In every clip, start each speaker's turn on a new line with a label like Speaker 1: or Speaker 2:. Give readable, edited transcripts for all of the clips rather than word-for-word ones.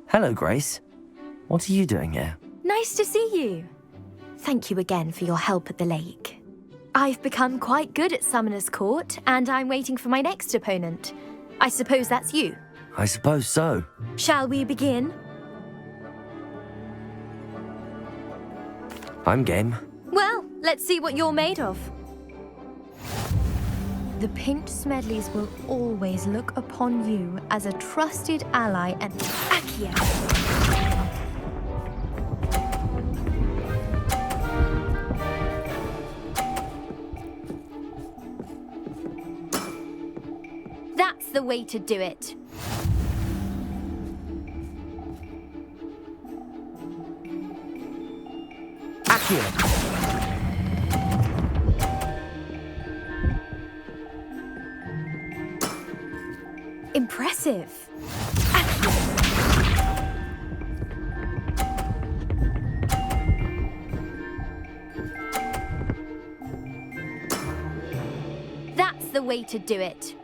Speaker 1: Hello, Grace. What are you doing here?
Speaker 2: Nice to see you. Thank you again for your help at the lake. I've become quite good at Summoner's Court, and I'm waiting for my next opponent. I suppose that's you.
Speaker 1: I suppose so.
Speaker 2: Shall we begin?
Speaker 1: I'm game.
Speaker 2: Well, let's see what you're made of. The Pinked Smedleys will always look upon you as a trusted ally and Accio. That's the way to do it.
Speaker 1: Accio!
Speaker 2: Impressive. That's the way to do it.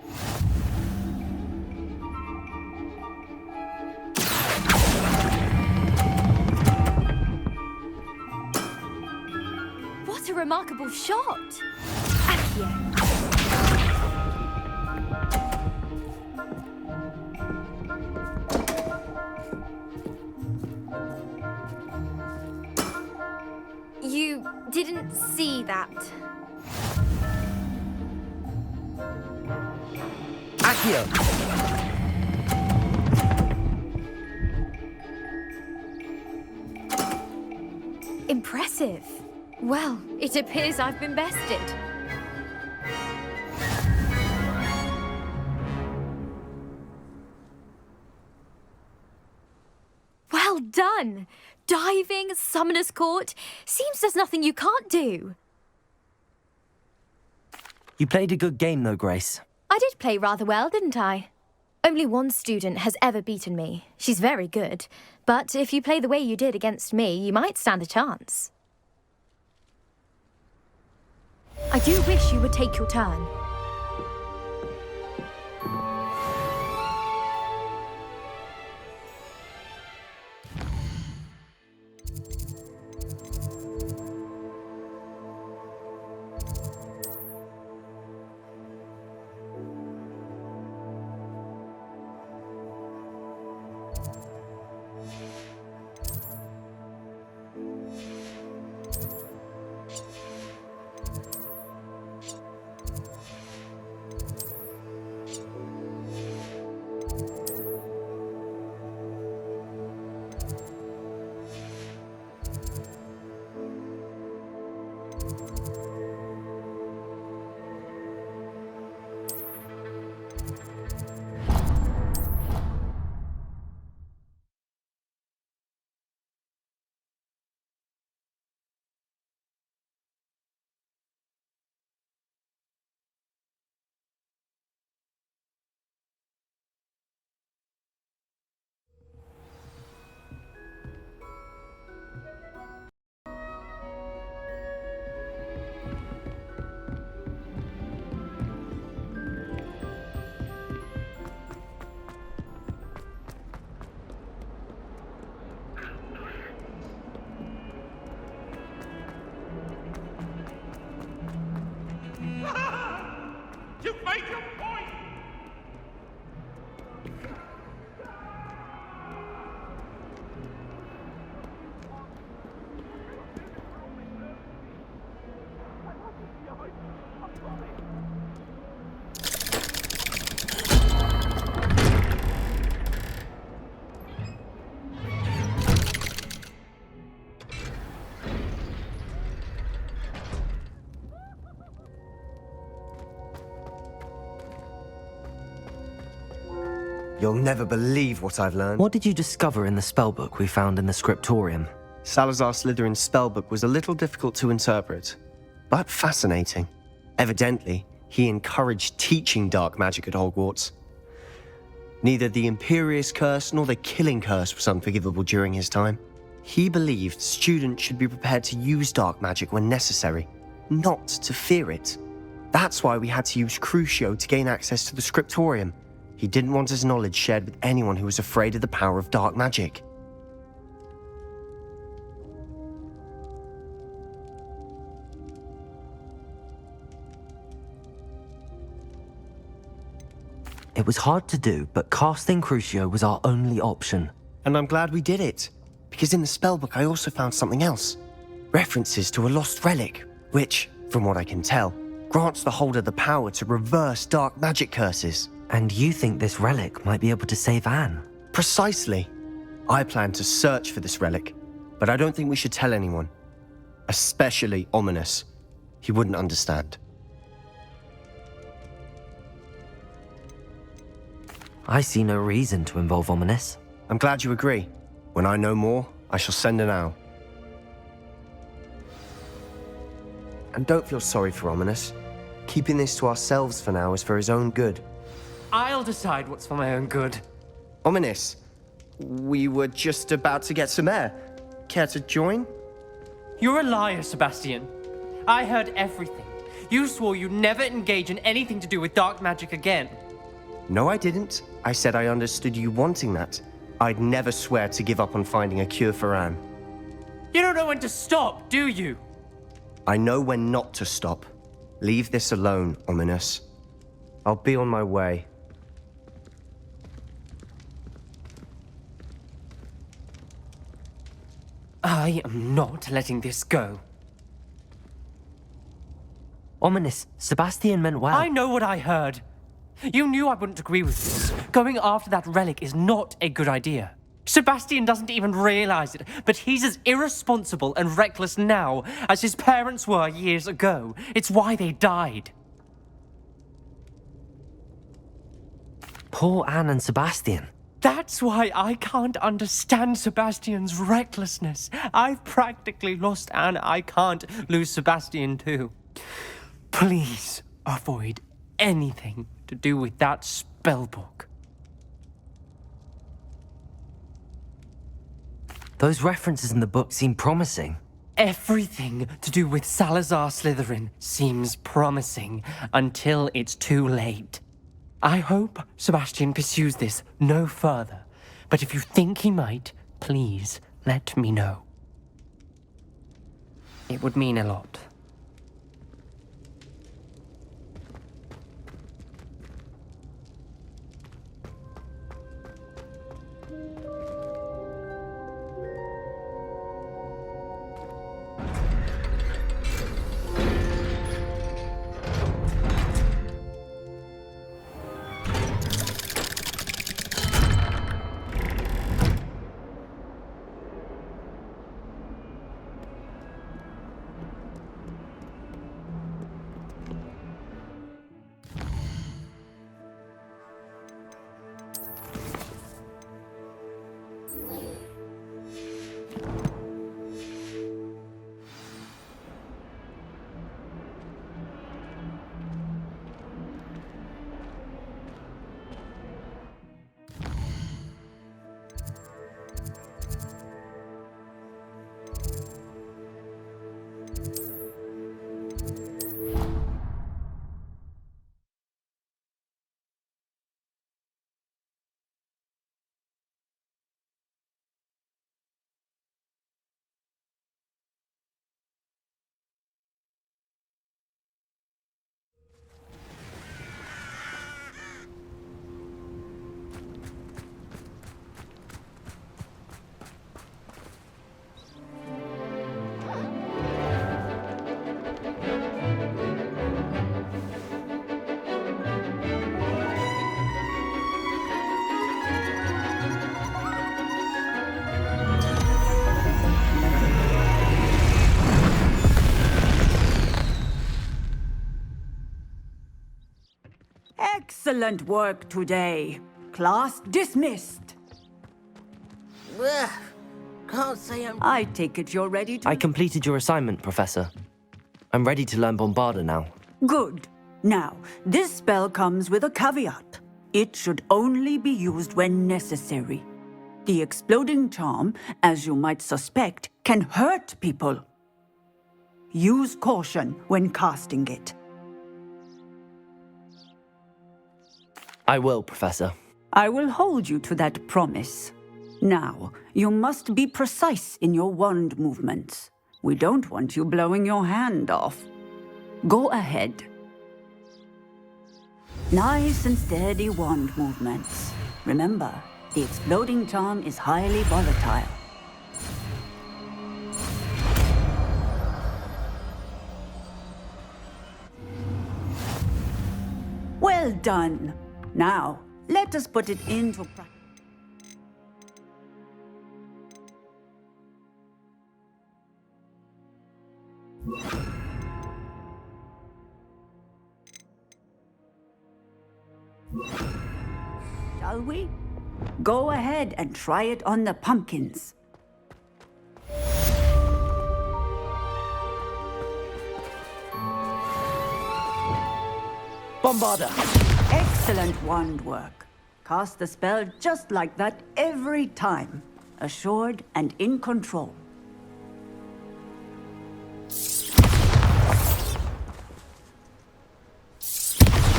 Speaker 2: What a remarkable shot! Accio. You didn't see that.
Speaker 1: Accio!
Speaker 2: Impressive. Well, it appears I've been bested. Well done! Diving, Summoner's Court. Seems there's nothing you can't do.
Speaker 1: You played a good game, though, Grace.
Speaker 2: I did play rather well, didn't I? Only one student has ever beaten me. She's very good. But if you play the way you did against me, you might stand a chance. I do wish you would take your turn.
Speaker 3: You've made your point!
Speaker 4: You'll never believe what I've learned.
Speaker 1: What did you discover in the spellbook we found in the scriptorium?
Speaker 4: Salazar Slytherin's spellbook was a little difficult to interpret, but fascinating. Evidently, he encouraged teaching dark magic at Hogwarts. Neither the Imperious Curse nor the Killing Curse was unforgivable during his time. He believed students should be prepared to use dark magic when necessary, not to fear it. That's why we had to use Crucio to gain access to the scriptorium. He didn't want his knowledge shared with anyone who was afraid of the power of dark magic.
Speaker 1: It was hard to do, but casting Crucio was our only option.
Speaker 4: And I'm glad we did it, because in the spellbook I also found something else. References to a lost relic, which, from what I can tell, grants the holder the power to reverse dark magic curses.
Speaker 1: And you think this relic might be able to save Anne?
Speaker 4: Precisely. I plan to search for this relic, but I don't think we should tell anyone. Especially Ominous. He wouldn't understand.
Speaker 1: I see no reason to involve Ominous.
Speaker 4: I'm glad you agree. When I know more, I shall send an owl. And don't feel sorry for Ominous. Keeping this to ourselves for now is for his own good.
Speaker 5: I'll decide what's for my own good.
Speaker 4: Ominous, we were just about to get some air. Care to join?
Speaker 5: You're a liar, Sebastian. I heard everything. You swore you'd never engage in anything to do with dark magic again.
Speaker 4: No, I didn't. I said I understood you wanting that. I'd never swear to give up on finding a cure for Anne.
Speaker 5: You don't know when to stop, do you?
Speaker 4: I know when not to stop. Leave this alone, Ominous. I'll be on my way.
Speaker 5: I am not letting this go.
Speaker 1: Ominous, Sebastian meant well.
Speaker 5: I know what I heard. You knew I wouldn't agree with this. Going after that relic is not a good idea. Sebastian doesn't even realize it, but he's as irresponsible and reckless now as his parents were years ago. It's why they died.
Speaker 1: Poor Anne and Sebastian.
Speaker 5: That's why I can't understand Sebastian's recklessness. I've practically lost Anne. I can't lose Sebastian too. Please avoid anything to do with that spellbook.
Speaker 1: Those references in the book seem promising.
Speaker 5: Everything to do with Salazar Slytherin seems promising until it's too late. I hope Sebastian pursues this no further, but if you think he might, please let me know. It would mean a lot.
Speaker 6: Excellent work today. Class dismissed.
Speaker 7: Ugh, can't say I'm...
Speaker 6: I take it you're ready to...
Speaker 1: I completed your assignment, Professor. I'm ready to learn Bombarda now.
Speaker 6: Good. Now, this spell comes with a caveat. It should only be used when necessary. The exploding charm, as you might suspect, can hurt people. Use caution when casting it.
Speaker 1: I will, Professor.
Speaker 6: I will hold you to that promise. Now, you must be precise in your wand movements. We don't want you blowing your hand off. Go ahead. Nice and steady wand movements. Remember, the exploding charm is highly volatile. Well done. Now, let us put it into practice. Shall we? Go ahead and try it on the pumpkins.
Speaker 1: Bombarda!
Speaker 6: Excellent wand work. Cast the spell just like that every time. Assured and in control.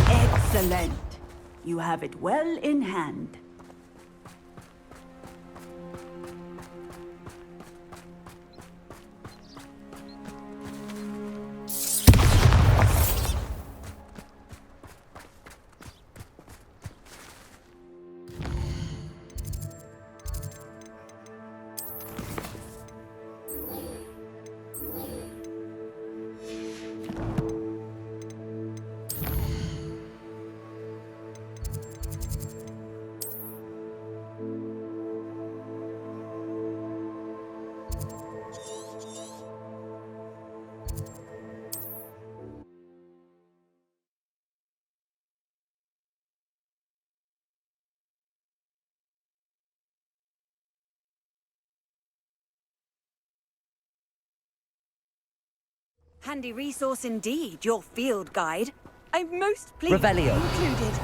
Speaker 6: Excellent. You have it well in hand.
Speaker 8: Handy resource indeed, your field guide. I'm most pleased
Speaker 1: Revelio.
Speaker 8: included.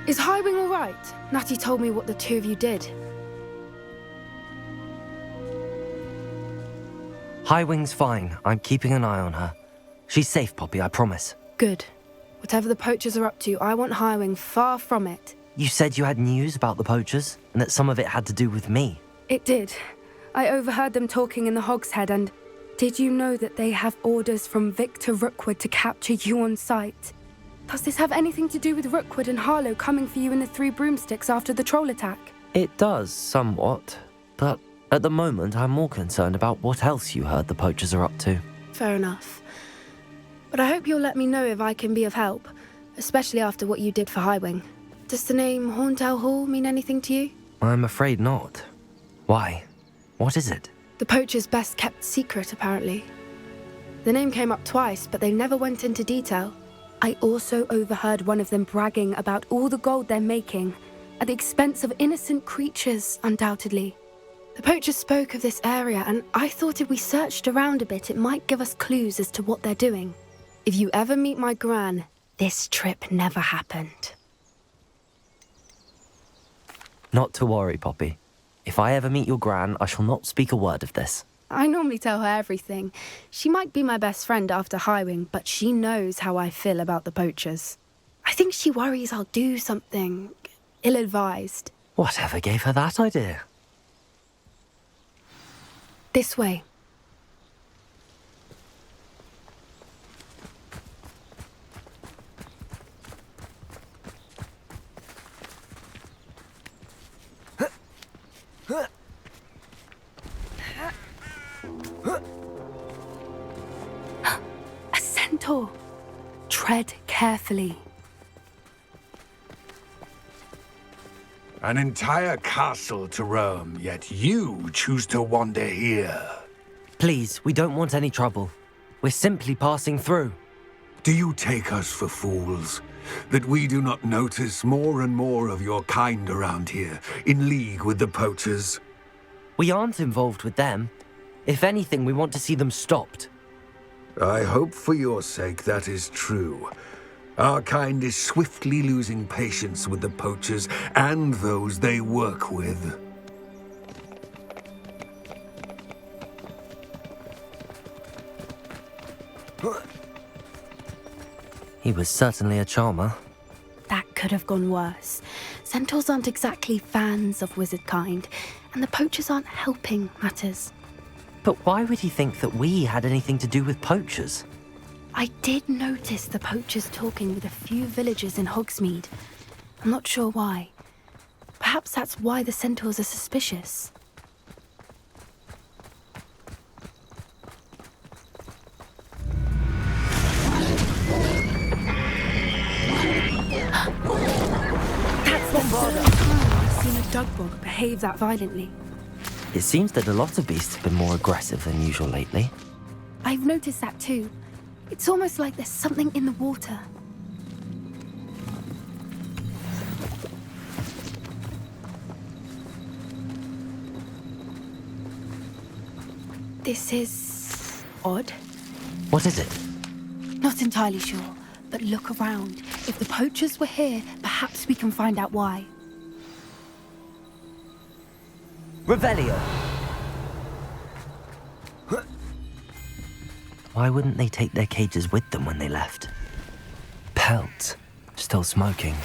Speaker 9: Is Highwing all right? Natty told me what the two of you did.
Speaker 1: Highwing's fine. I'm keeping an eye on her. She's safe, Poppy, I promise.
Speaker 9: Good. Whatever the poachers are up to, I want Highwing far from it.
Speaker 1: You said you had news about the poachers, and that some of it had to do with me.
Speaker 9: It did. I overheard them talking in the Hogshead, and did you know that they have orders from Victor Rookwood to capture you on sight? Does this have anything to do with Rookwood and Harlow coming for you in the Three Broomsticks after the troll attack?
Speaker 1: It does, somewhat. But at the moment, I'm more concerned about what else you heard the poachers are up to.
Speaker 9: Fair enough. But I hope you'll let me know if I can be of help, especially after what you did for Highwing. Does the name Horndale Hall mean anything to you?
Speaker 1: I'm afraid not. Why? What is it?
Speaker 9: The poachers' best kept secret, apparently. The name came up twice, but they never went into detail. I also overheard one of them bragging about all the gold they're making, at the expense of innocent creatures, undoubtedly. The poachers spoke of this area, and I thought if we searched around a bit, it might give us clues as to what they're doing. If you ever meet my gran, this trip never happened.
Speaker 1: Not to worry, Poppy. If I ever meet your gran, I shall not speak a word of this.
Speaker 9: I normally tell her everything. She might be my best friend after Highwing, but she knows how I feel about the poachers. I think she worries I'll do something ill-advised.
Speaker 1: Whatever gave her that idea?
Speaker 9: This way. A centaur. Tread carefully.
Speaker 3: An entire castle to roam, yet you choose to wander here.
Speaker 1: Please, we don't want any trouble. We're simply passing through.
Speaker 3: Do you take us for fools? That we do not notice more and more of your kind around here, in league with the poachers?
Speaker 1: We aren't involved with them. If anything, we want to see them stopped.
Speaker 3: I hope for your sake that is true. Our kind is swiftly losing patience with the poachers and those they work with.
Speaker 1: He was certainly a charmer.
Speaker 9: That could have gone worse. Centaurs aren't exactly fans of wizard kind, and the poachers aren't helping matters.
Speaker 1: But why would he think that we had anything to do with poachers?
Speaker 9: I did notice the poachers talking with a few villagers in Hogsmeade. I'm not sure why. Perhaps that's why the centaurs are suspicious. That's the third time I've seen a dugbog behave that violently.
Speaker 1: It seems that a lot of beasts have been more aggressive than usual lately.
Speaker 9: I've noticed that too. It's almost like there's something in the water. This is odd.
Speaker 1: What is it?
Speaker 9: Not entirely sure, but look around. If the poachers were here, perhaps we can find out why.
Speaker 1: Revelio! Why wouldn't they take their cages with them when they left? Pelts. Still smoking.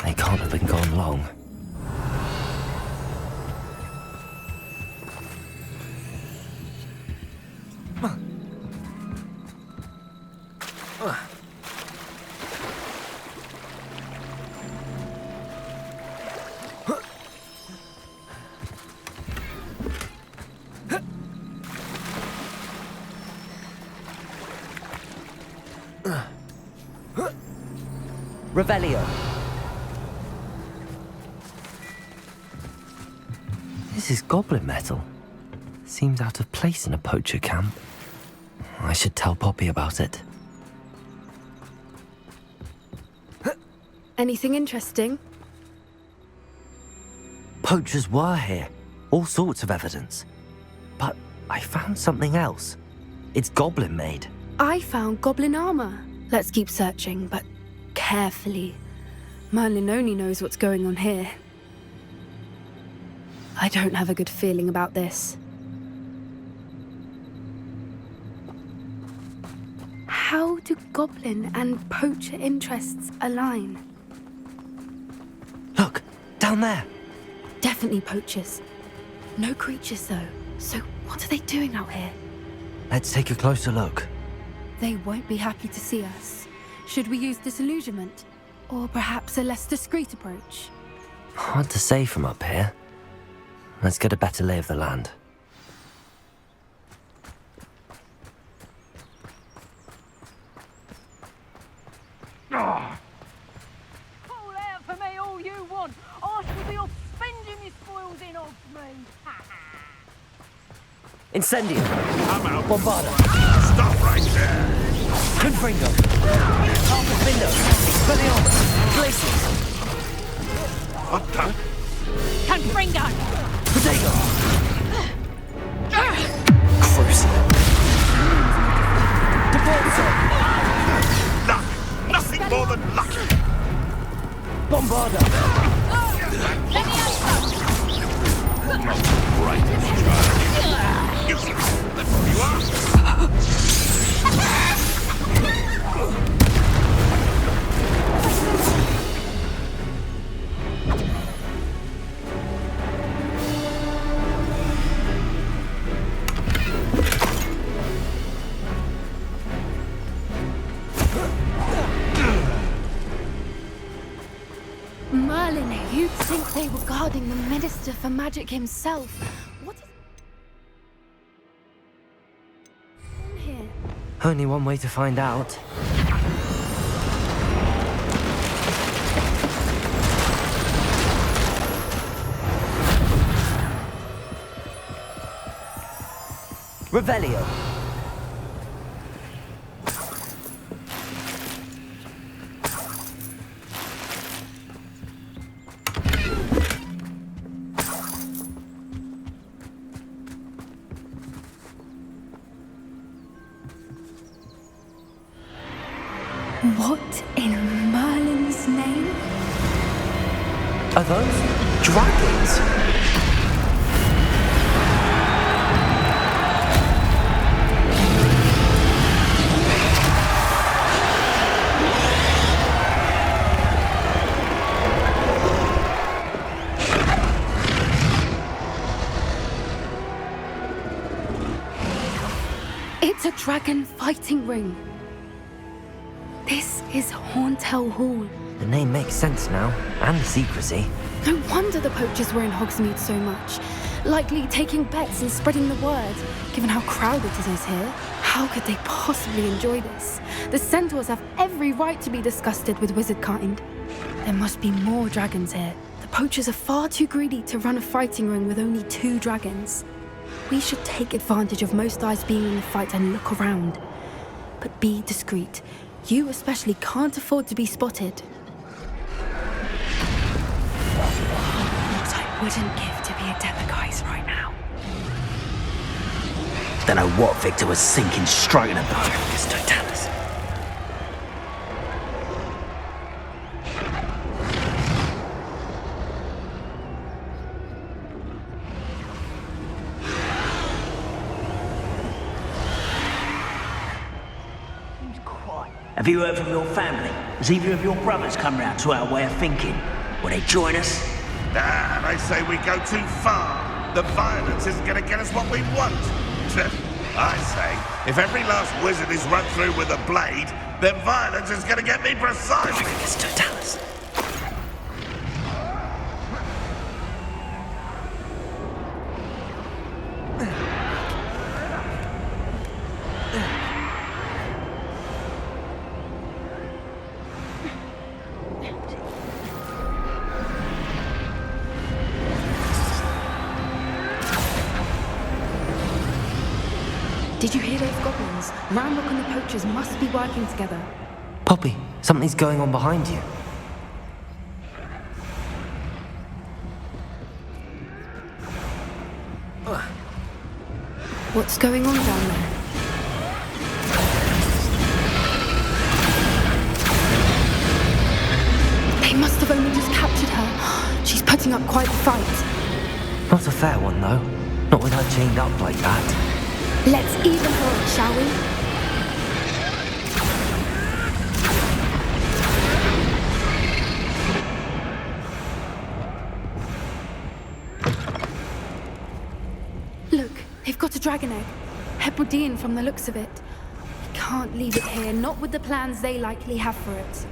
Speaker 1: They can't have been gone long. Revelio. This is goblin metal. Seems out of place in a poacher camp. I should tell Poppy about it.
Speaker 9: Anything interesting?
Speaker 1: Poachers were here. All sorts of evidence. But I found something else. It's goblin made.
Speaker 9: I found goblin armor. Let's keep searching, but carefully. Merlin only knows what's going on here. I don't have a good feeling about this. How do goblin and poacher interests align?
Speaker 1: Look, down there.
Speaker 9: Definitely poachers. No creatures, though. So what are they doing out here?
Speaker 1: Let's take a closer look.
Speaker 9: They won't be happy to see us. Should we use disillusionment? Or perhaps a less discreet approach?
Speaker 1: Hard to say from up here. Let's get a better lay of the land.
Speaker 10: Call out for me all you want. I shall be off spending my spoils in Hogsmeade.
Speaker 1: Incendio!
Speaker 3: I'm out.
Speaker 1: Bombarda!
Speaker 3: Stop right there!
Speaker 1: Confringo! Carpet window! Expelliarmus! Glaciers!
Speaker 3: What the?
Speaker 10: Confringo!
Speaker 1: Protego! Crucible! Deporto!
Speaker 3: Luck! Nothing more than luck!
Speaker 1: Bombarda!
Speaker 3: Right, you that's where you are!
Speaker 9: Merlin, you'd think they were guarding the Minister for Magic himself. What is on here?
Speaker 1: Only one way to find out. Revelio.
Speaker 9: What in Merlin's name?
Speaker 1: Are those dragons?
Speaker 9: It's a dragon fighting ring. This is Hauntel Hall.
Speaker 1: The name makes sense now, and the secrecy.
Speaker 9: No wonder the poachers were in Hogsmeade so much. Likely taking bets and spreading the word, given how crowded it is here. How could they possibly enjoy this? The centaurs have every right to be disgusted with wizard kind. There must be more dragons here. The poachers are far too greedy to run a fighting ring with only 2 dragons. We should take advantage of most eyes being in the fight and look around. But be discreet. You especially can't afford to be spotted. What I wouldn't give to be a demiguise right now.
Speaker 11: Don't know what Victor was sinking straight in a boat.
Speaker 1: It's Totalis.
Speaker 11: Have you heard from your family? Has either of your brothers come round to our way of thinking? Will they join us?
Speaker 3: Nah, they say we go too far. The violence isn't going to get us what we want. I say, if every last wizard is run through with a blade, then violence is going to get me precisely.
Speaker 1: It's Totalis.
Speaker 9: Did you hear those goblins? Ramrock and the poachers must be working together.
Speaker 1: Poppy, something's going on behind you.
Speaker 9: What's going on down there? They must have only just captured her. She's putting up quite the fight.
Speaker 1: Not a fair one, though. Not with her chained up like that.
Speaker 9: Let's even her up, shall we? Look, they've got a dragon egg. Hebridean from the looks of it. We can't leave it here, not with the plans they likely have for it.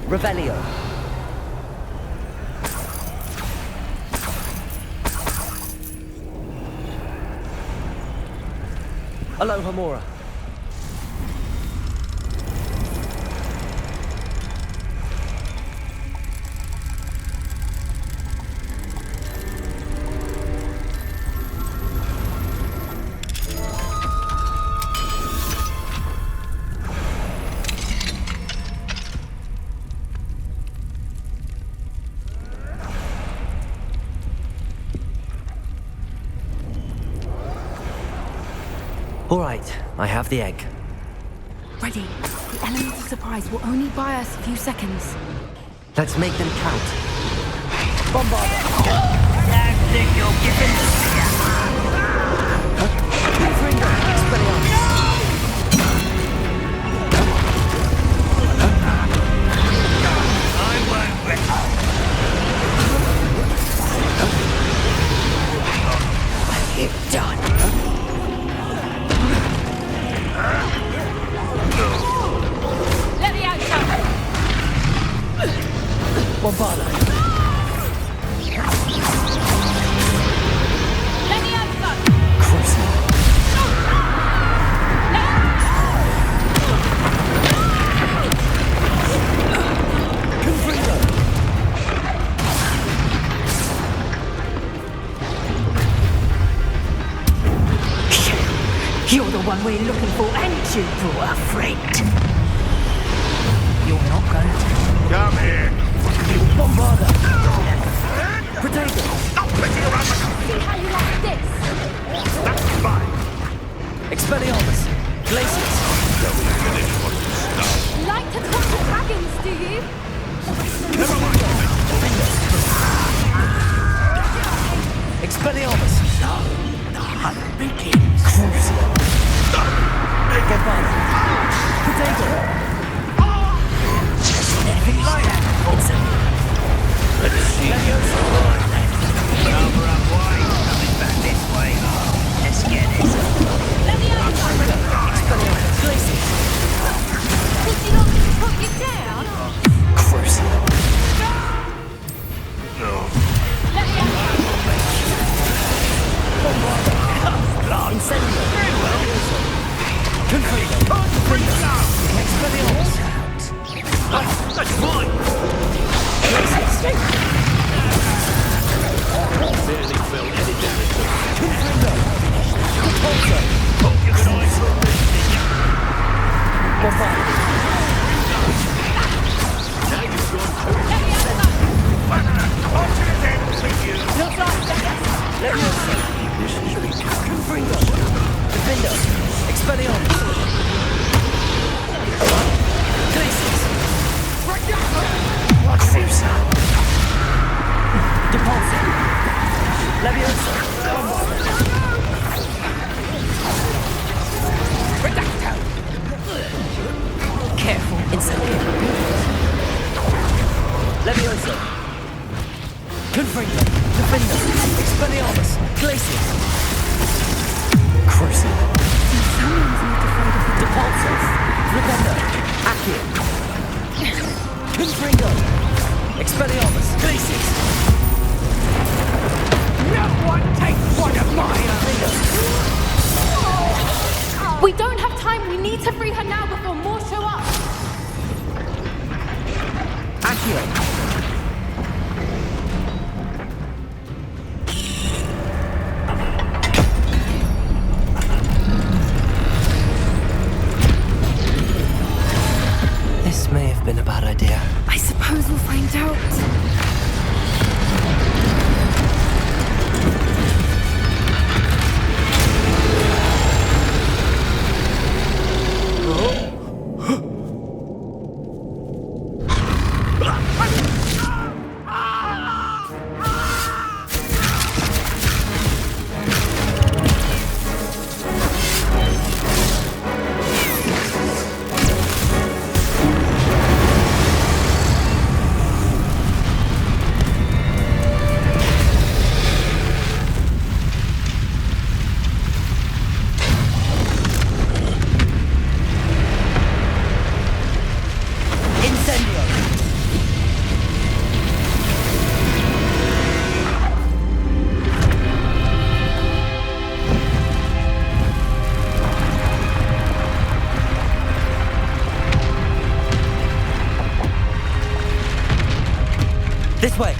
Speaker 1: Revelio. Aloha Mora. All right, I have the egg.
Speaker 9: Ready. The element of surprise will only buy us a few seconds.
Speaker 1: Let's make them count.
Speaker 11: Bombard! Don't think you're giving I won't bet. You're done.
Speaker 10: Let me out, son.
Speaker 1: Bombarda.
Speaker 10: Let me out, son.
Speaker 1: Cruising.
Speaker 11: You're the one we're looking for, and you brought a friend. You're not going to.
Speaker 3: Come here.
Speaker 1: Bombarda. Potato.
Speaker 3: Stop picking around like a...
Speaker 2: See how you like this?
Speaker 3: That's fine.
Speaker 1: Expelliarmus. Glacius.
Speaker 2: Like to talk to dragons, do you?
Speaker 3: Never mind.
Speaker 1: Expelliarmus.
Speaker 11: The hunt begins.
Speaker 1: Crucial. Bombarda. Potato.
Speaker 11: Anything like that. Let's see. Cover up wide. Coming back this way. Let's get it.
Speaker 10: Let me out, son.
Speaker 1: Expelliarmus. Glacius.
Speaker 10: Did you not just put you down?
Speaker 1: Crucial.
Speaker 10: Let me out.
Speaker 1: Bombarda. Incendio. Very well. Confringo. Expelliarmus.
Speaker 3: That's mine.
Speaker 1: Glacius.
Speaker 3: Barely felt any damage.
Speaker 1: Confringo. Repulso.
Speaker 3: Hope you can eyes for a minute, did ya?
Speaker 1: Bombarda.
Speaker 3: Now you've gone too.
Speaker 10: Let me out, son.
Speaker 3: On to the dead with you.
Speaker 10: Looks like that.
Speaker 1: Leviosa. Confringo. Defendo. Expelliarmus. Glacius. Crucial. Depulso. Leviosa. Redacto. Careful. Incendio. Leviosa. Confringo. Defendo. Expelliarmus. Glacius. Crucial.
Speaker 9: Someone's not afraid of the
Speaker 1: Depulso. Redendo. Accio. Confringo. Expelliarmus. Glacius.
Speaker 11: No one takes one of mine.
Speaker 9: We don't have time. We need to free her now before more show up.
Speaker 1: Accio. This may have been a bad idea.
Speaker 9: I suppose we'll find out.
Speaker 1: This way!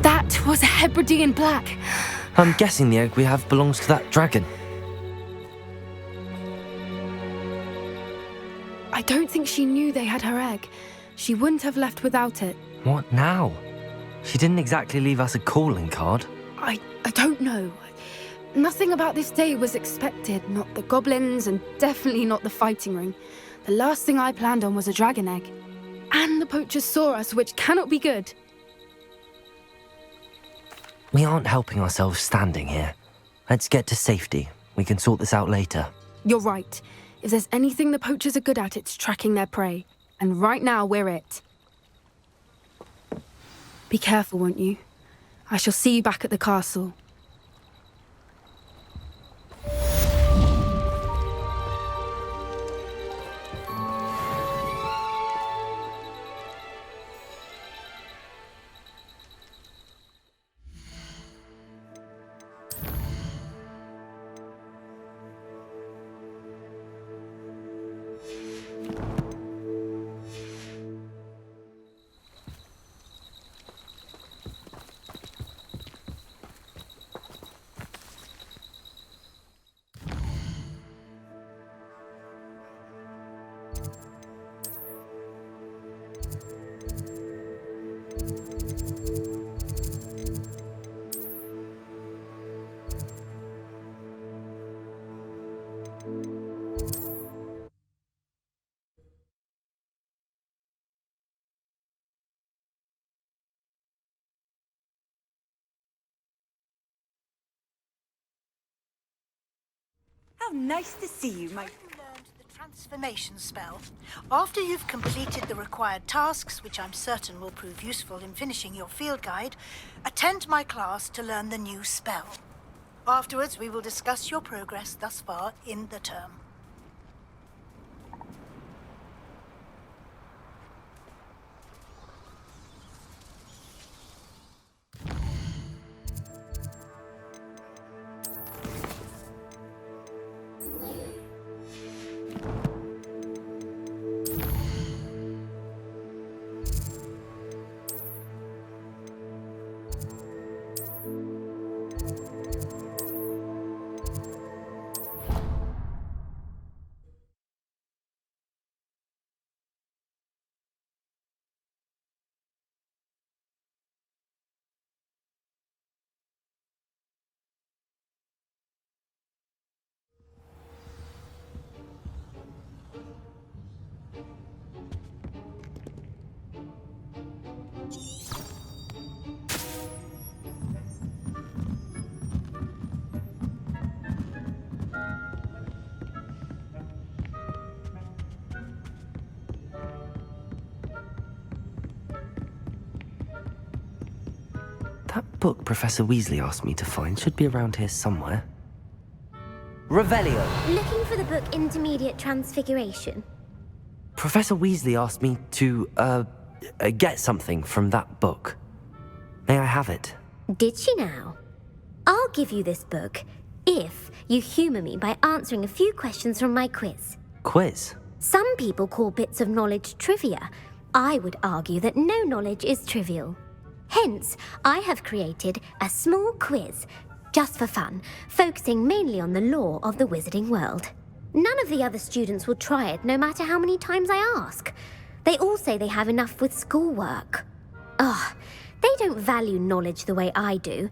Speaker 9: That was a Hebridean black.
Speaker 1: I'm guessing the egg we have belongs to that dragon.
Speaker 9: I don't think she knew they had her egg. She wouldn't have left without it.
Speaker 1: What now? She didn't exactly leave us a calling card.
Speaker 9: I don't know. Nothing about this day was expected. Not the goblins, and definitely not the fighting ring. The last thing I planned on was a dragon egg. And the poachers saw us, which cannot be good.
Speaker 1: We aren't helping ourselves standing here. Let's get to safety. We can sort this out later.
Speaker 9: You're right. If there's anything the poachers are good at, it's tracking their prey. And right now, we're it. Be careful, won't you? I shall see you back at the castle.
Speaker 8: How nice to see you, my...
Speaker 12: Learned the transformation spell. After you've completed the required tasks, which I'm certain will prove useful in finishing your field guide, attend my class to learn the new spell. Afterwards, we will discuss your progress thus far in the term.
Speaker 1: That book Professor Weasley asked me to find should be around here somewhere. Revelio!
Speaker 2: Looking for the book Intermediate Transfiguration?
Speaker 1: Professor Weasley asked me to, get something from that book. May I have it?
Speaker 2: Did she now? I'll give you this book if you humour me by answering a few questions from my quiz.
Speaker 1: Quiz?
Speaker 2: Some people call bits of knowledge trivia. I would argue that no knowledge is trivial. Hence, I have created a small quiz, just for fun, focusing mainly on the lore of the wizarding world. None of the other students will try it, no matter how many times I ask. They all say they have enough with schoolwork. Ugh, they don't value knowledge the way I do.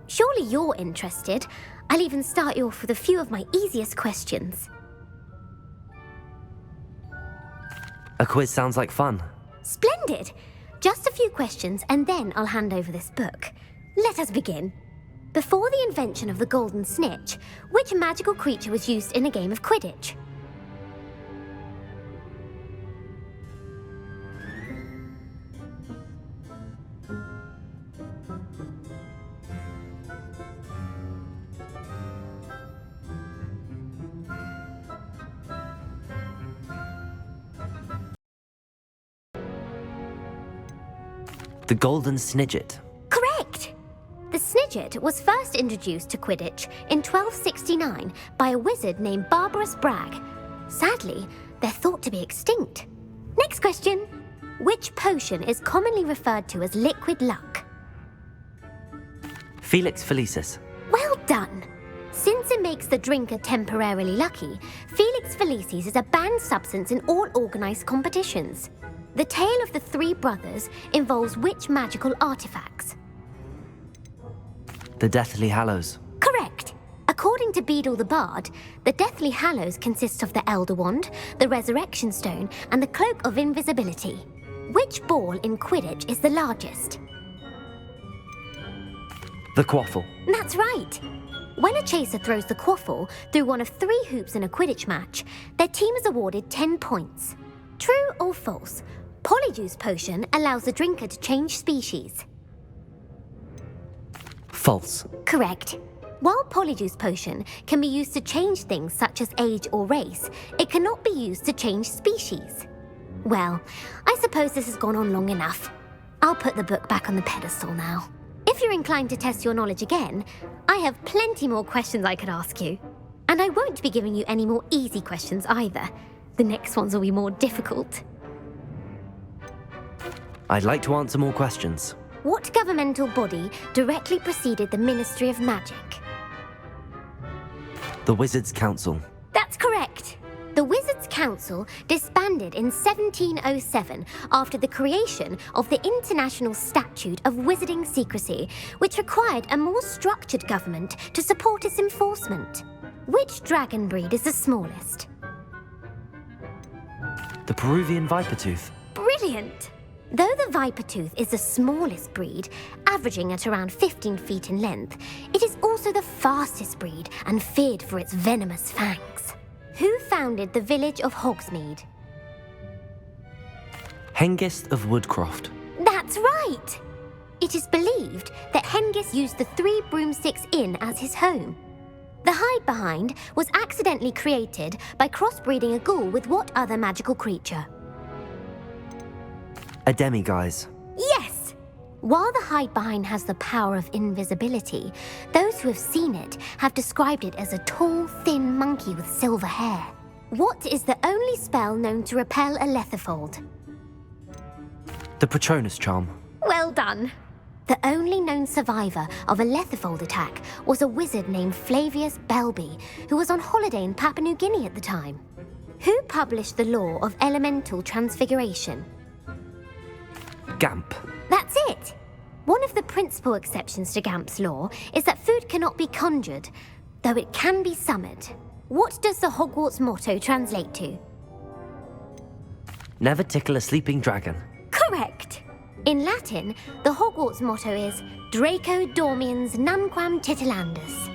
Speaker 2: Surely you're interested. I'll even start you off with a few of my easiest questions.
Speaker 1: A quiz sounds like fun.
Speaker 2: Splendid! Just a few questions, and then I'll hand over this book. Let us begin. Before the invention of the golden snitch, which magical creature was used in a game of Quidditch?
Speaker 1: The Golden Snidget.
Speaker 2: Correct! The Snidget was first introduced to Quidditch in 1269 by a wizard named Barbarous Bragg. Sadly, they're thought to be extinct. Next question. Which potion is commonly referred to as liquid luck?
Speaker 1: Felix Felicis.
Speaker 2: Well done! Since it makes the drinker temporarily lucky, Felix Felicis is a banned substance in all organised competitions. The tale of the three brothers involves which magical artifacts?
Speaker 1: The Deathly Hallows.
Speaker 2: Correct! According to Beadle the Bard, the Deathly Hallows consists of the Elder Wand, the Resurrection Stone, and the Cloak of Invisibility. Which ball in Quidditch is the largest?
Speaker 1: The Quaffle.
Speaker 2: That's right! When a chaser throws the quaffle through one of 3 hoops in a Quidditch match, their team is awarded 10 points. True or false? Polyjuice Potion allows the drinker to change species.
Speaker 1: False.
Speaker 2: Correct. While Polyjuice Potion can be used to change things such as age or race, it cannot be used to change species. Well, I suppose this has gone on long enough. I'll put the book back on the pedestal now. If you're inclined to test your knowledge again, I have plenty more questions I could ask you. And I won't be giving you any more easy questions either. The next ones will be more difficult.
Speaker 1: I'd like to answer more questions.
Speaker 2: What governmental body directly preceded the Ministry of Magic?
Speaker 1: The Wizards' Council.
Speaker 2: That's correct. The Wizards' Council disbanded in 1707 after the creation of the International Statute of Wizarding Secrecy, which required a more structured government to support its enforcement. Which dragon breed is the smallest?
Speaker 1: The Peruvian Vipertooth.
Speaker 2: Brilliant! Though the Vipertooth is the smallest breed, averaging at around 15 feet in length, it is also the fastest breed and feared for its venomous fangs. Who founded the village of Hogsmeade?
Speaker 1: Hengist of Woodcroft.
Speaker 2: That's right! It is believed that Hengist used the 3 Broomsticks Inn as his home. The hide behind was accidentally created by crossbreeding a ghoul with what other magical creature?
Speaker 1: A Demiguise.
Speaker 2: Yes! While the hide behind has the power of invisibility, those who have seen it have described it as a tall, thin monkey with silver hair. What is the only spell known to repel a Lethifold?
Speaker 1: The Patronus Charm.
Speaker 2: Well done! The only known survivor of a Lethifold attack was a wizard named Flavius Belby, who was on holiday in Papua New Guinea at the time. Who published the law of elemental transfiguration?
Speaker 1: Gamp.
Speaker 2: That's it! One of the principal exceptions to Gamp's law is that food cannot be conjured, though it can be summoned. What does the Hogwarts motto translate to?
Speaker 1: Never tickle a sleeping dragon.
Speaker 2: Correct! In Latin, the Hogwarts motto is Draco Dormiens Nunquam Titilandus.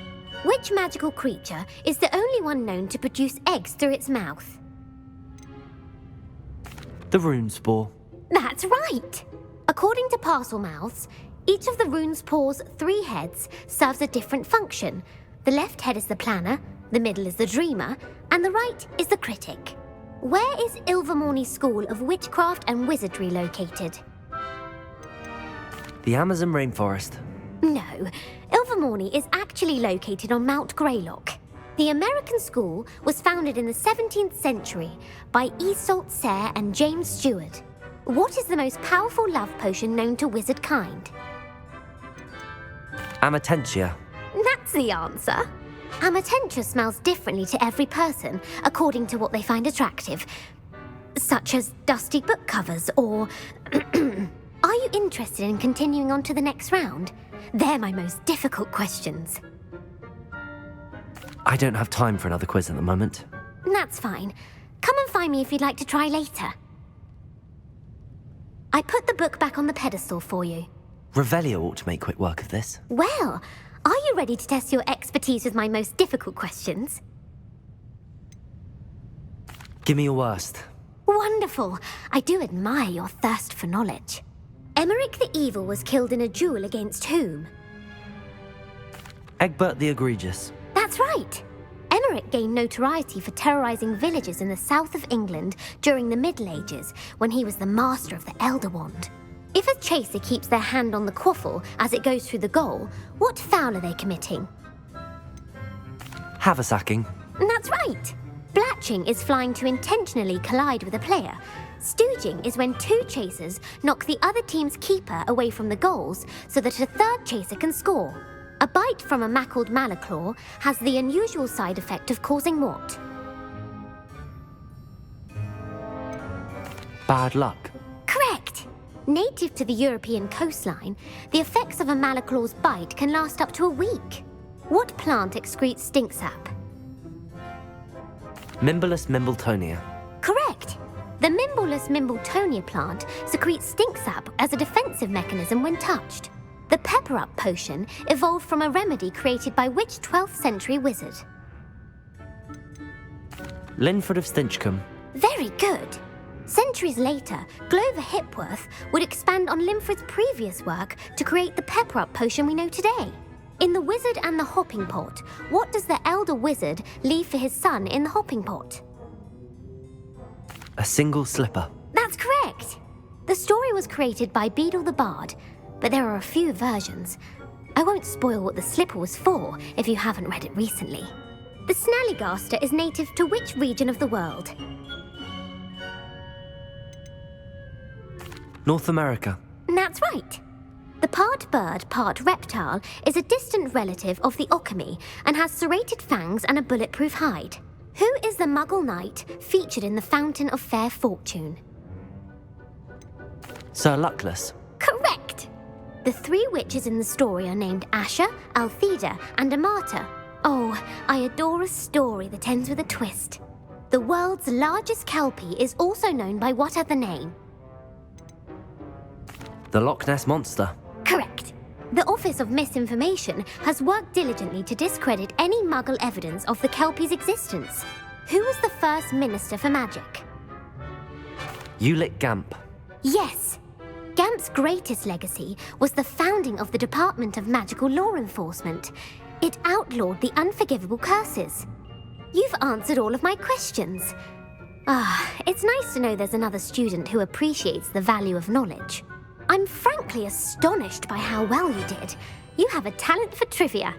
Speaker 2: Which magical creature is the only one known to produce eggs through its mouth?
Speaker 1: The Runespore.
Speaker 2: That's right! According to Parselmouths, each of the Runespor's 3 heads serves a different function. The left head is the planner, the middle is the dreamer, and the right is the critic. Where is Ilvermorny School of Witchcraft and Wizardry located?
Speaker 1: The Amazon rainforest.
Speaker 2: No, Ilvermorny is actually located on Mount Greylock. The American school was founded in the 17th century by Iseult Sayre and James Stewart. What is the most powerful love potion known to wizard kind?
Speaker 1: Amatentia.
Speaker 2: That's the answer. Amatentia smells differently to every person, according to what they find attractive, such as dusty book covers or... Are you interested in continuing on to the next round? They're my most difficult questions.
Speaker 1: I don't have time for another quiz at the moment.
Speaker 2: That's fine. Come and find me if you'd like to try later. I put the book back on the pedestal for you.
Speaker 1: Revelio ought to make quick work of this.
Speaker 2: Well, are you ready to test your expertise with my most difficult questions?
Speaker 1: Give me your worst.
Speaker 2: Wonderful. I do admire your thirst for knowledge. Emeric the Evil was killed in a duel against whom?
Speaker 1: Egbert the Egregious.
Speaker 2: That's right. Emeric gained notoriety for terrorizing villages in the south of England during the Middle Ages, when he was the master of the Elder Wand. If a chaser keeps their hand on the quaffle as it goes through the goal, what foul are they committing?
Speaker 1: Haversacking.
Speaker 2: That's right. Blatching is flying to intentionally collide with a player. Stooging is when two chasers knock the other team's keeper away from the goals so that a third chaser can score. A bite from a mackled malaclaw has the unusual side effect of causing what?
Speaker 1: Bad luck.
Speaker 2: Correct. Native to the European coastline, the effects of a malaclaw's bite can last up to a week. What plant excretes stink sap?
Speaker 1: Mimblus mimbletonia.
Speaker 2: Correct. The Mimblus mimbletonia plant secretes stink sap as a defensive mechanism when touched. The pepper-up potion evolved from a remedy created by which 12th century wizard?
Speaker 1: Linford of Stinchcombe.
Speaker 2: Very good. Centuries later, Glover Hipworth would expand on Linford's previous work to create the pepper-up potion we know today. In The Wizard and the Hopping Pot, what does the elder wizard leave for his son in the hopping pot?
Speaker 1: A single slipper.
Speaker 2: That's correct. The story was created by Beadle the Bard, but there are a few versions. I won't spoil what the slipper was for if you haven't read it recently. The Snallygaster is native to which region of the world?
Speaker 1: North America.
Speaker 2: That's right. The part bird, part reptile is a distant relative of the Occamy and has serrated fangs and a bulletproof hide. Who is the Muggle knight featured in the Fountain of Fair Fortune?
Speaker 1: Sir Luckless.
Speaker 2: Correct! The three witches in the story are named Asher, Altheda, and Amata. Oh, I adore a story that ends with a twist. The world's largest kelpie is also known by what other name?
Speaker 1: The Loch Ness Monster.
Speaker 2: Correct. The Office of Misinformation has worked diligently to discredit any Muggle evidence of the kelpie's existence. Who was the first Minister for Magic?
Speaker 1: Ulick Gamp.
Speaker 2: Yes. Gamp's greatest legacy was the founding of the Department of Magical Law Enforcement. It outlawed the unforgivable curses. You've answered all of my questions. It's nice to know there's another student who appreciates the value of knowledge. I'm frankly astonished by how well you did. You have a talent for trivia.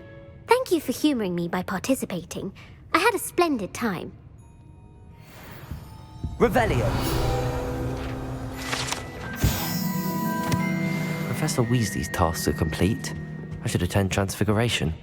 Speaker 2: Thank you for humouring me by participating. I had a splendid time.
Speaker 1: Revelio. Professor Weasley's tasks are complete. I should attend Transfiguration.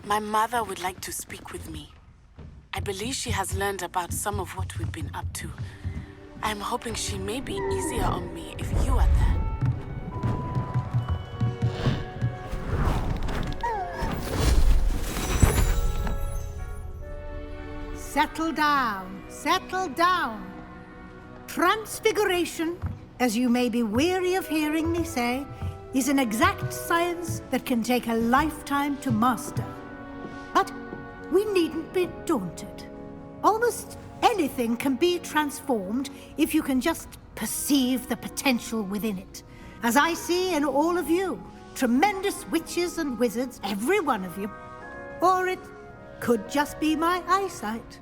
Speaker 13: My mother would like to speak with me. I believe she has learned about some of what we've been up to. I'm hoping she may be easier on me if you are there.
Speaker 12: Settle down, settle down. Transfiguration, as you may be weary of hearing me say, is an exact science that can take a lifetime to master. But we needn't be daunted. Almost anything can be transformed if you can just perceive the potential within it. As I see in all of you, tremendous witches and wizards, every one of you. Or it could just be my eyesight.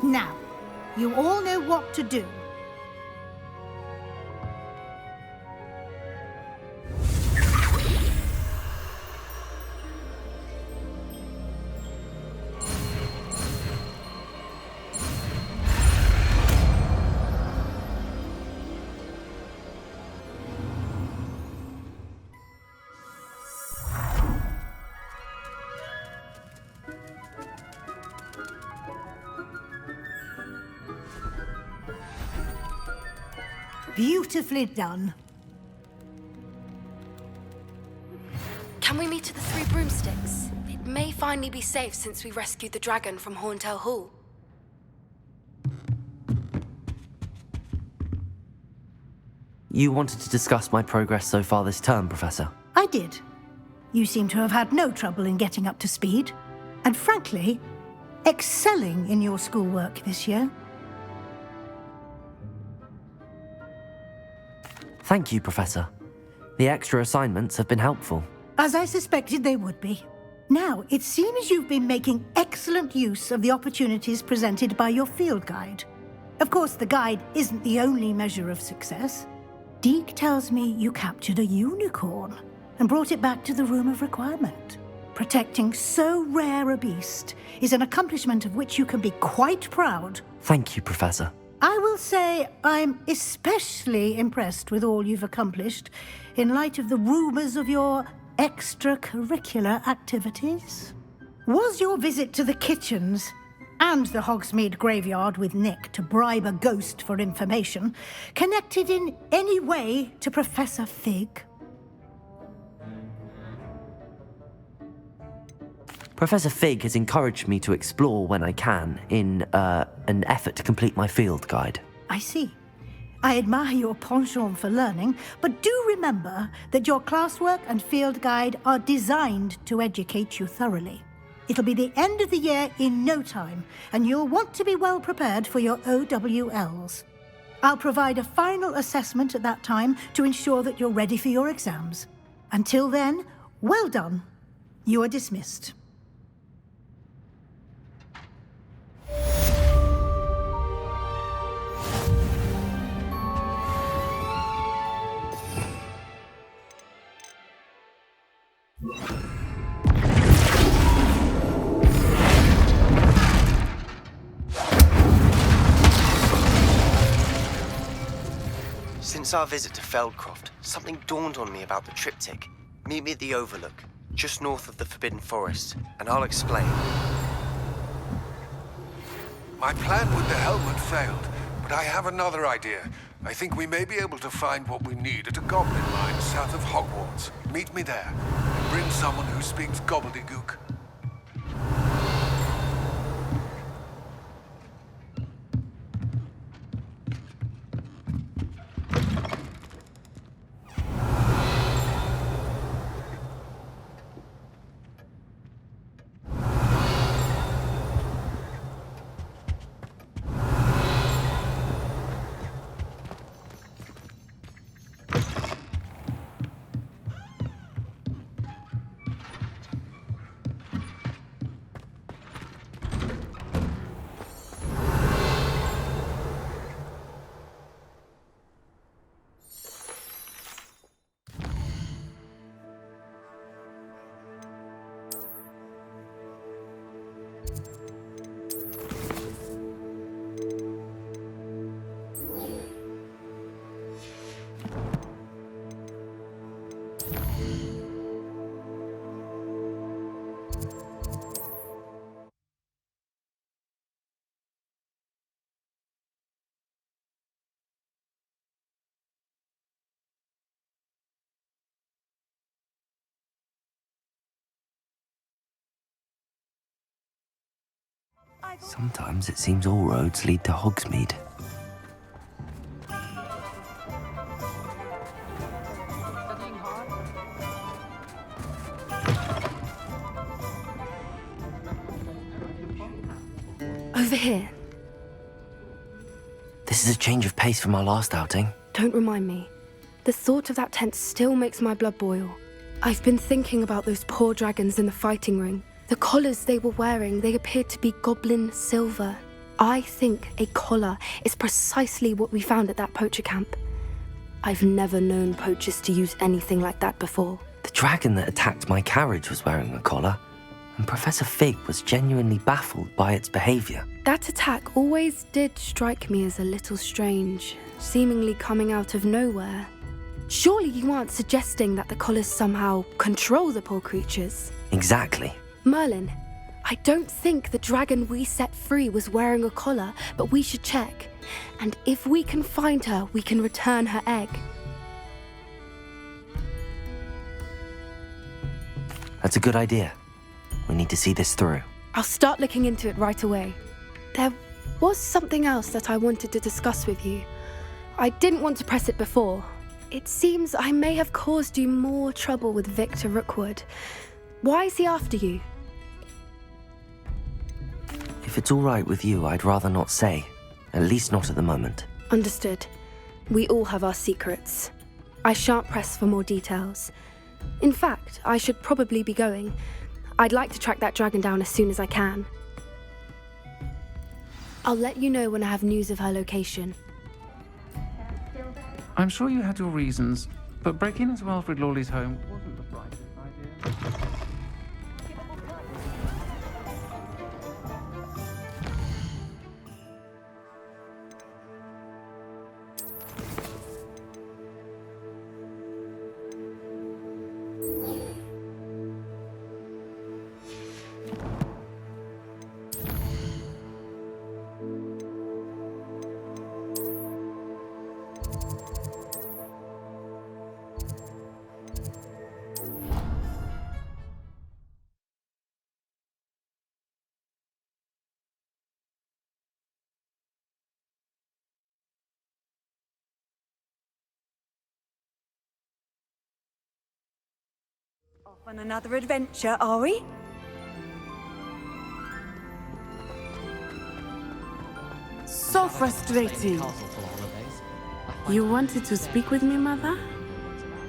Speaker 12: Now, you all know what to do. Beautifully done.
Speaker 9: Can we meet at the Three Broomsticks? It may finally be safe since we rescued the dragon from Horntail Hall.
Speaker 1: You wanted to discuss my progress so far this term, Professor?
Speaker 12: I did. You seem to have had no trouble in getting up to speed, and frankly, excelling in your schoolwork this year.
Speaker 1: Thank you, Professor. The extra assignments have been helpful.
Speaker 12: As I suspected they would be. Now, it seems you've been making excellent use of the opportunities presented by your field guide. Of course, the guide isn't the only measure of success. Deke tells me you captured a unicorn and brought it back to the Room of Requirement. Protecting so rare a beast is an accomplishment of which you can be quite proud.
Speaker 1: Thank you, Professor.
Speaker 12: I will say I'm especially impressed with all you've accomplished in light of the rumors of your extracurricular activities. Was your visit to the kitchens and the Hogsmeade graveyard with Nick to bribe a ghost for information connected in any way to Professor Fig?
Speaker 1: Professor Fig has encouraged me to explore when I can in an effort to complete my field guide.
Speaker 12: I see. I admire your penchant for learning, but do remember that your classwork and field guide are designed to educate you thoroughly. It'll be the end of the year in no time, and you'll want to be well prepared for your OWLs. I'll provide a final assessment at that time to ensure that you're ready for your exams. Until then, well done. You are dismissed.
Speaker 4: Since our visit to Feldcroft, something dawned on me about the triptych. Meet me at the Overlook, just north of the Forbidden Forest, and I'll explain.
Speaker 14: My plan with the helmet failed, but I have another idea. I think we may be able to find what we need at a goblin mine south of Hogwarts. Meet me there, and bring someone who speaks gobbledygook.
Speaker 1: Sometimes it seems all roads lead to Hogsmeade.
Speaker 9: Over here.
Speaker 1: This is a change of pace from our last outing.
Speaker 9: Don't remind me. The thought of that tent still makes my blood boil. I've been thinking about those poor dragons in the fighting ring. The collars they were wearing, they appeared to be goblin silver. I think a collar is precisely what we found at that poacher camp. I've never known poachers to use anything like that before.
Speaker 1: The dragon that attacked my carriage was wearing a collar, and Professor Fig was genuinely baffled by its behavior.
Speaker 9: That attack always did strike me as a little strange, seemingly coming out of nowhere. Surely you aren't suggesting that the collars somehow control the poor creatures?
Speaker 1: Exactly.
Speaker 9: Merlin, I don't think the dragon we set free was wearing a collar, but we should check. And if we can find her, we can return her egg.
Speaker 1: That's a good idea. We need to see this through.
Speaker 9: I'll start looking into it right away. There was something else that I wanted to discuss with you. I didn't want to press it before. It seems I may have caused you more trouble with Victor Rookwood. Why is he after you?
Speaker 1: If it's all right with you, I'd rather not say. At least not at the moment.
Speaker 9: Understood. We all have our secrets. I shan't press for more details. In fact, I should probably be going. I'd like to track that dragon down as soon as I can. I'll let you know when I have news of her location.
Speaker 15: I'm sure you had your reasons, but breaking into Alfred Lawley's home wasn't the brightest idea.
Speaker 8: Off on another adventure, are we?
Speaker 16: So frustrating. You wanted to speak with me, Mother?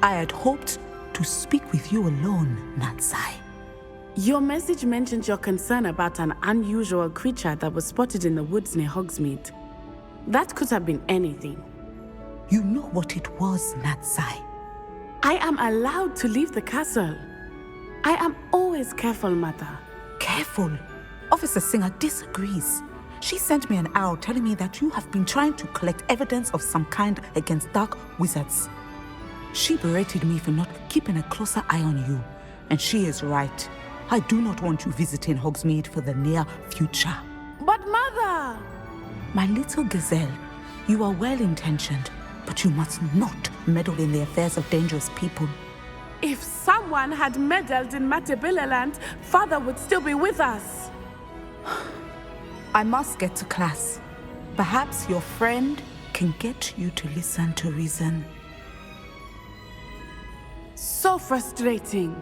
Speaker 17: I had hoped to speak with you alone, Natsai.
Speaker 16: Your message mentioned your concern about an unusual creature that was spotted in the woods near Hogsmeade. That could have been anything.
Speaker 17: You know what it was, Natsai.
Speaker 16: I am allowed to leave the castle. I am always careful, Mother.
Speaker 17: Careful? Officer Singer disagrees. She sent me an owl telling me that you have been trying to collect evidence of some kind against dark wizards. She berated me for not keeping a closer eye on you, and she is right. I do not want you visiting Hogsmeade for the near future.
Speaker 16: But Mother!
Speaker 17: My little gazelle, you are well-intentioned, but you must not meddle in the affairs of dangerous people.
Speaker 16: If someone had meddled in Matabeleland, Father would still be with us.
Speaker 17: I must get to class. Perhaps your friend can get you to listen to reason.
Speaker 16: So frustrating.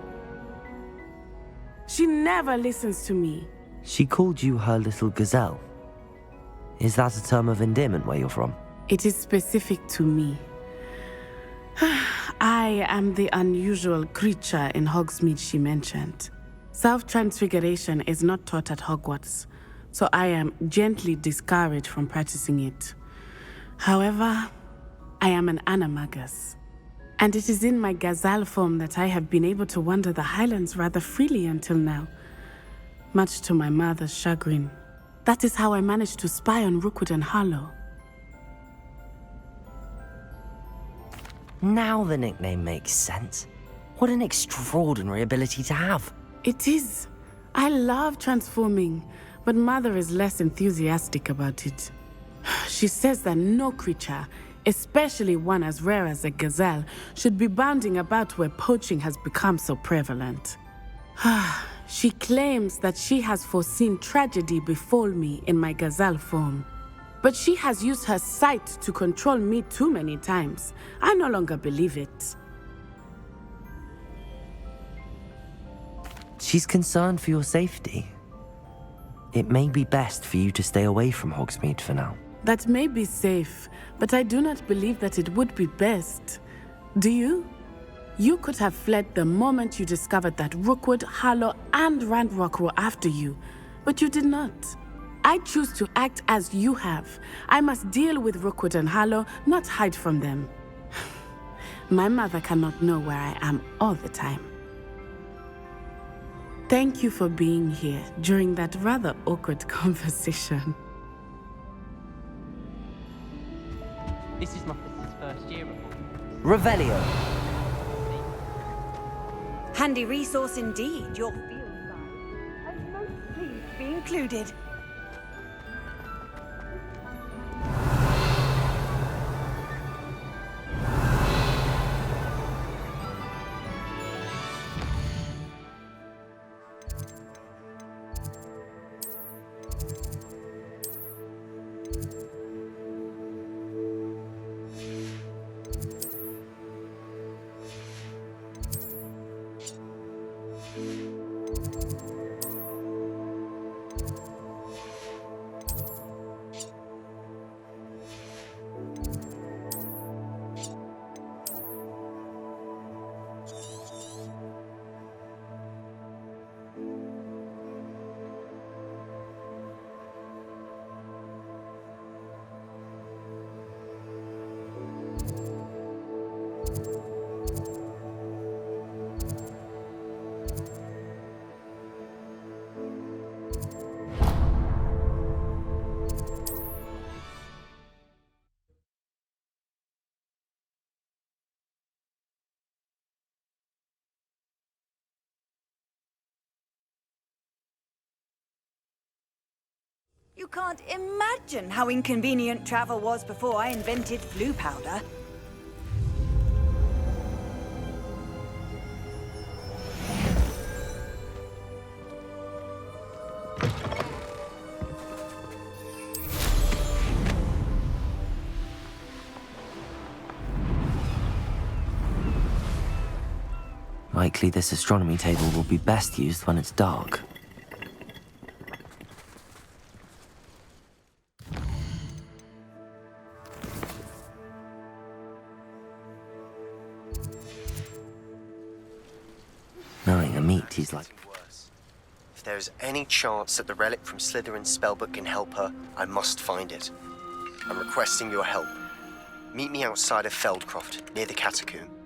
Speaker 16: She never listens to me.
Speaker 1: She called you her little gazelle. Is that a term of endearment where you're from?
Speaker 16: It is specific to me. I am the unusual creature in Hogsmeade she mentioned. Self-transfiguration is not taught at Hogwarts, so I am gently discouraged from practicing it. However, I am an animagus, and it is in my gazelle form that I have been able to wander the Highlands rather freely until now, much to my mother's chagrin. That is how I managed to spy on Rookwood and Harlow.
Speaker 1: Now the nickname makes sense. What an extraordinary ability to have.
Speaker 16: It is. I love transforming, but Mother is less enthusiastic about it. She says that no creature, especially one as rare as a gazelle, should be bounding about where poaching has become so prevalent. She claims that she has foreseen tragedy befall me in my gazelle form. But she has used her sight to control me too many times. I no longer believe it.
Speaker 1: She's concerned for your safety. It may be best for you to stay away from Hogsmeade for now.
Speaker 16: That may be safe, but I do not believe that it would be best. Do you? You could have fled the moment you discovered that Rookwood, Harlow, and Ranrock were after you, but you did not. I choose to act as you have. I must deal with Rookwood and Harlow, not hide from them. My mother cannot know where I am all the time. Thank you for being here during that rather awkward conversation.
Speaker 5: This is my sister's first year of
Speaker 1: Revelio.
Speaker 8: Handy resource indeed, your field guide. I'm most pleased to be included. You can't imagine how inconvenient travel was before I invented blue powder.
Speaker 1: Likely this astronomy table will be best used when it's dark. Knowing a meat, he's like...
Speaker 4: If there is any chance that the relic from Slytherin's spellbook can help her, I must find it. I'm requesting your help. Meet me outside of Feldcroft, near the Catacomb.